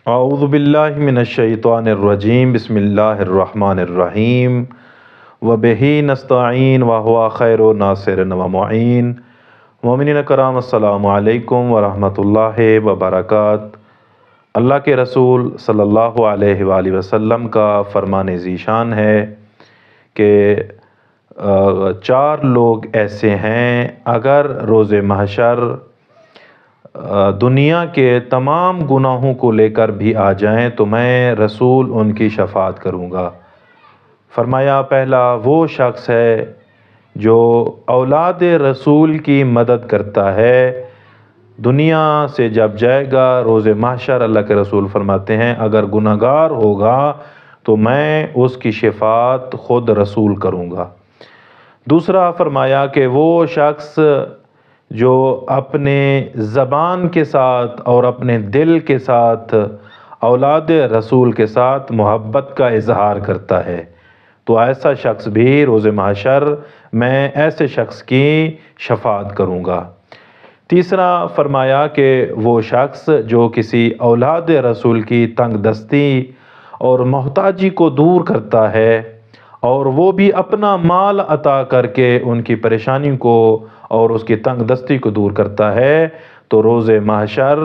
اعوذ باللہ من الشیطان الرجیم بسم اللہ الرحمن الرحیم وبہ نستعین وہو خیر ناصر و معین۔ مومنین کرام السلام علیکم ورحمۃ اللہ وبرکاتہ۔ اللہ کے رسول صلی اللہ علیہ وآلہ وسلم کا فرمان ذیشان ہے کہ 4 لوگ ایسے ہیں اگر روز محشر دنیا کے تمام گناہوں کو لے کر بھی آ جائیں تو میں رسول ان کی شفاعت کروں گا۔ فرمایا پہلا وہ شخص ہے جو اولاد رسول کی مدد کرتا ہے۔ دنیا سے جب جائے گا روز محشر، اللہ کے رسول فرماتے ہیں اگر گناہگار ہوگا تو میں اس کی شفاعت خود رسول کروں گا۔ دوسرا فرمایا کہ وہ شخص جو اپنے زبان کے ساتھ اور اپنے دل کے ساتھ اولاد رسول کے ساتھ محبت کا اظہار کرتا ہے تو ایسا شخص بھی روز محشر میں ایسے شخص کی شفاعت کروں گا۔ تیسرا فرمایا کہ وہ شخص جو کسی اولاد رسول کی تنگ دستی اور محتاجی کو دور کرتا ہے اور وہ بھی اپنا مال عطا کر کے ان کی پریشانی کو اور اس کی تنگ دستی کو دور کرتا ہے تو روز محشر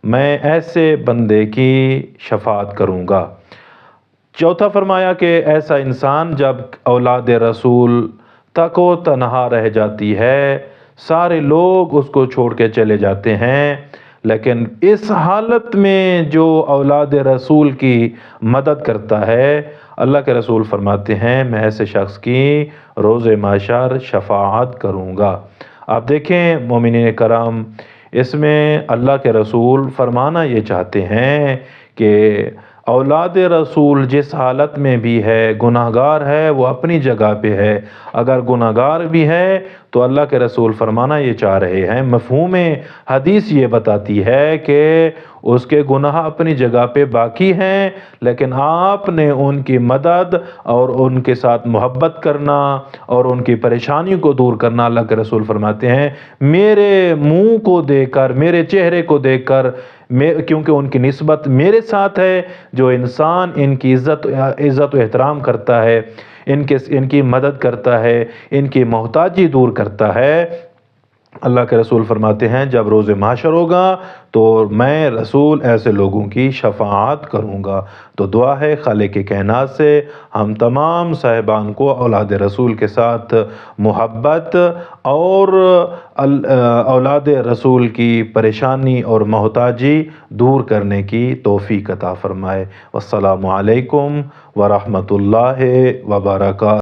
میں ایسے بندے کی شفاعت کروں گا۔ چوتھا فرمایا کہ ایسا انسان جب اولاد رسول تک و تنہا رہ جاتی ہے، سارے لوگ اس کو چھوڑ کے چلے جاتے ہیں، لیکن اس حالت میں جو اولاد رسول کی مدد کرتا ہے، اللہ کے رسول فرماتے ہیں میں ایسے شخص کی روز محشر شفاعت کروں گا۔ آپ دیکھیں مومنین کرام، اس میں اللہ کے رسول فرمانا یہ چاہتے ہیں کہ اولاد رسول جس حالت میں بھی ہے، گناہگار ہے وہ اپنی جگہ پہ ہے، اگر گناہگار بھی ہے تو اللہ کے رسول فرمانا یہ چاہ رہے ہیں، مفہوم حدیث یہ بتاتی ہے کہ اس کے گناہ اپنی جگہ پہ باقی ہیں، لیکن آپ نے ان کی مدد اور ان کے ساتھ محبت کرنا اور ان کی پریشانی کو دور کرنا، اللہ کے رسول فرماتے ہیں میرے منہ کو دیکھ کر، میرے چہرے کو دیکھ کر، کیونکہ ان کی نسبت میرے ساتھ ہے، جو انسان ان کی عزت و احترام کرتا ہے، ان کی مدد کرتا ہے، ان کی محتاجی دور کرتا ہے، اللہ کے رسول فرماتے ہیں جب روز محشر ہوگا تو میں رسول ایسے لوگوں کی شفاعت کروں گا۔ تو دعا ہے خالق کائنات سے ہم تمام صاحبان کو اولاد رسول کے ساتھ محبت اور اولاد رسول کی پریشانی اور محتاجی دور کرنے کی توفیق عطا فرمائے۔ والسلام علیکم ورحمۃ اللہ وبرکاتہ۔